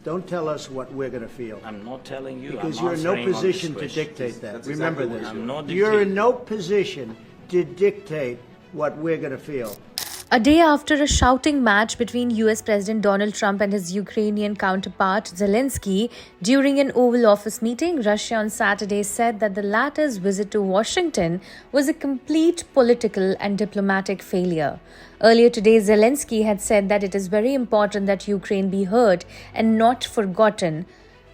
Don't tell us what we're going to feel. I'm not telling you. Because I'm you're in no answering on this position to question. dictate that. That's Remember exactly this. what I'm not You're in dictating. no position to dictate what we're going to feel. A day after a shouting match between U.S. President Donald Trump and his Ukrainian counterpart Zelenskyy during an Oval Office meeting, Russia on Saturday said that the latter's visit to Washington was a complete political and diplomatic failure. Earlier today, Zelenskyy had said that it is very important that Ukraine be heard and not forgotten.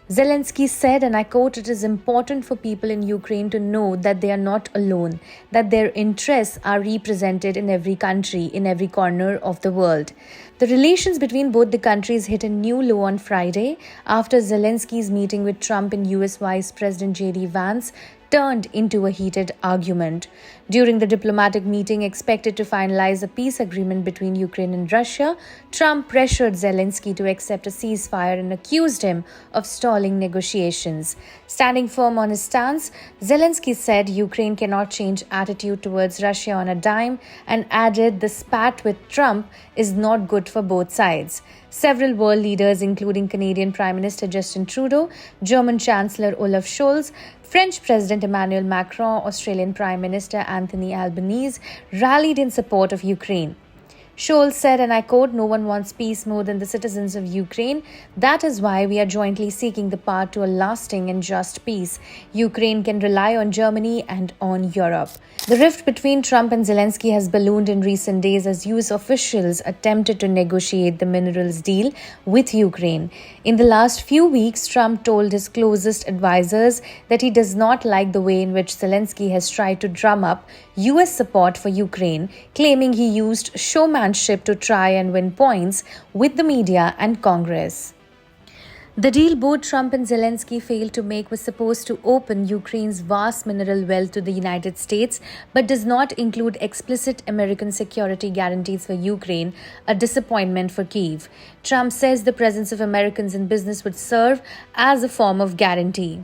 Zelenskyy said, and I quote, "It is important for people in Ukraine to know that they are not alone, that their interests are represented in every country, in every corner of the world." The relations between both the countries hit a new low on Friday after Zelenskyy's meeting with Trump and U.S. Vice President J.D. Vance turned into a heated argument. During the diplomatic meeting expected to finalize a peace agreement between Ukraine and Russia, Trump pressured Zelenskyy to accept a ceasefire and accused him of stalling negotiations. Standing firm on his stance, Zelenskyy said Ukraine cannot change attitude towards Russia on a dime and added the spat with Trump is not good for both sides. Several world leaders, including Canadian Prime Minister Justin Trudeau, German Chancellor Olaf Scholz, French President Emmanuel Macron, Australian Prime Minister Anthony Albanese, rallied in support of Ukraine. Scholz said, and I quote, "No one wants peace more than the citizens of Ukraine. That is why we are jointly seeking the path to a lasting and just peace. Ukraine can rely on Germany and on Europe." The rift between Trump and Zelenskyy has ballooned in recent days as US officials attempted to negotiate the minerals deal with Ukraine. In the last few weeks, Trump told his closest advisors that he does not like the way in which Zelenskyy has tried to drum up US support for Ukraine, claiming he used showmanship to try and win points with the media and Congress. The deal both Trump and Zelenskyy failed to make was supposed to open Ukraine's vast mineral wealth to the United States, but does not include explicit American security guarantees for Ukraine, a disappointment for Kyiv. Trump says the presence of Americans in business would serve as a form of guarantee.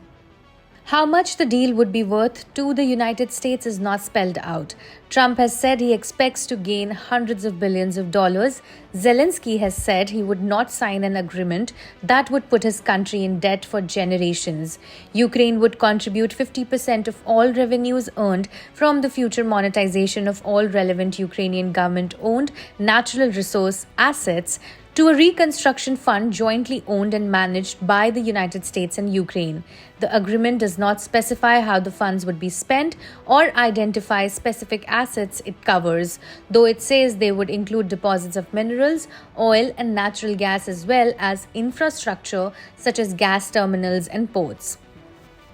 How much the deal would be worth to the United States is not spelled out. Trump has said he expects to gain hundreds of billions of dollars. Zelenskyy has said he would not sign an agreement that would put his country in debt for generations. Ukraine would contribute 50% of all revenues earned from the future monetization of all relevant Ukrainian government-owned natural resource assets to a reconstruction fund jointly owned and managed by the United States and Ukraine. The agreement does not specify how the funds would be spent or identify specific assets it covers, though it says they would include deposits of minerals, oil, and natural gas as well as infrastructure such as gas terminals and ports.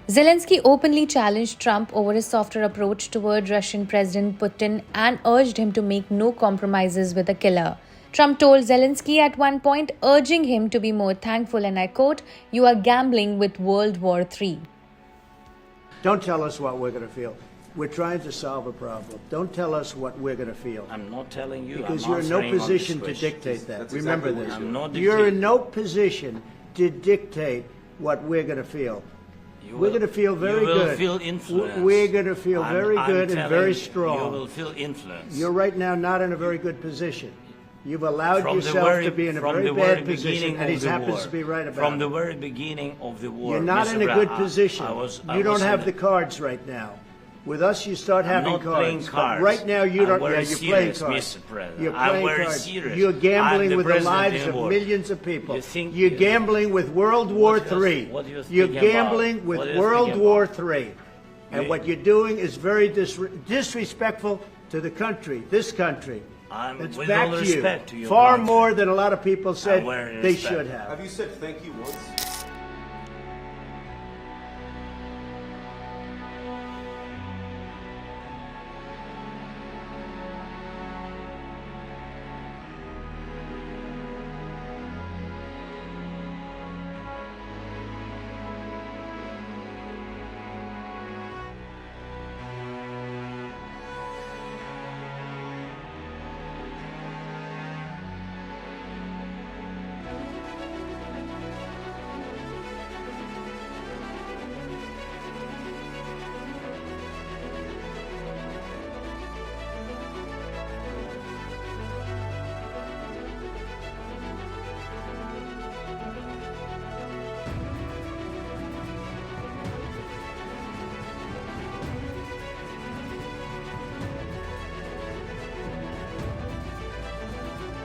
Zelenskyy openly challenged Trump over his softer approach toward Russian President Putin and urged him to make no compromises with a killer. Trump told Zelenskyy at one point, urging him to be more thankful, and I quote, "You are gambling with World War III." Don't tell us what we're going to feel. We're trying to solve a problem. Don't tell us what we're going to feel. I'm not telling you. Because I'm you're in no answering on position this to question. dictate that. That's Remember exactly this. what I'm not You're in dictating. no position to dictate what we're going to feel. We're going to feel very you will good. Feel influence. We're going to feel very good and very strong. You will feel influence. You're right now not in a very good position. You've allowed From the yourself very- to be in a from very the very bad position, beginning and he of the happens war. to be right about From it. the very beginning of the war. You're not Mr. in a good Brown, position. I You don't was have in the cards right now. With us, you start I'm having not playing cards. cards. But right now, you I'm don't. very Yeah, you're playing serious, cards. Mr. President. You're I'm playing very cards. serious. You're gambling I'm the with the president lives in of war. millions of people. You think- You're gambling with World War III. what you're You're speaking gambling about? with What you're World speaking War about? III. And You- what you're doing is very disrespectful to the country, this country. It's with back all to respect to you. your Far country. more than a lot of people said very they respect. should have. Have you said thank you once?